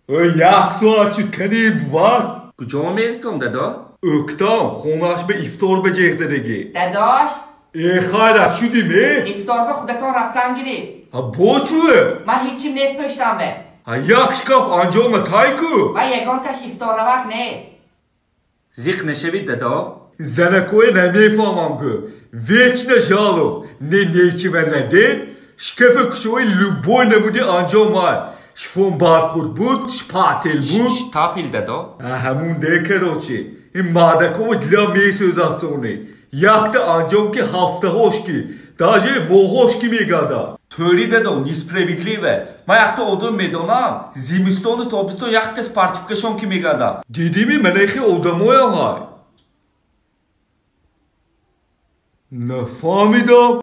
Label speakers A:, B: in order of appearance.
A: یخ کنیم بود
B: کجا میرتم دادا؟
A: اکتام خونش به افتار بجه زدگی
C: داداش
A: خیرت شدیم
C: افطار به خودتان رفتم گیری
A: با چوه
C: من هیچیم نیست پشتم به
A: یک شکاف انجام تایکو
C: و یگانتش افطار وقت نه
B: زیق نشوید دادا؟
A: زنکوی نمیفهمم که ویچ نجالو نیچی و ندید شکف کشوی لبوی نبودی انجام مای شفون بارکود بود شپاتل بود
B: تاپیل دادا؟
A: همون دیکر روچی این مادکو دلا میسوز آسونه یک تا انجام که هفته هاش کی داجه موهاش کی میگادا
B: Töri dada nisprawiedliwe. Ma jak to odun میدونم زمستون و تابستون یک تا سپارتیفیکیشن کی میگادا
A: دیدی می منخی آدمای های نفهمیدم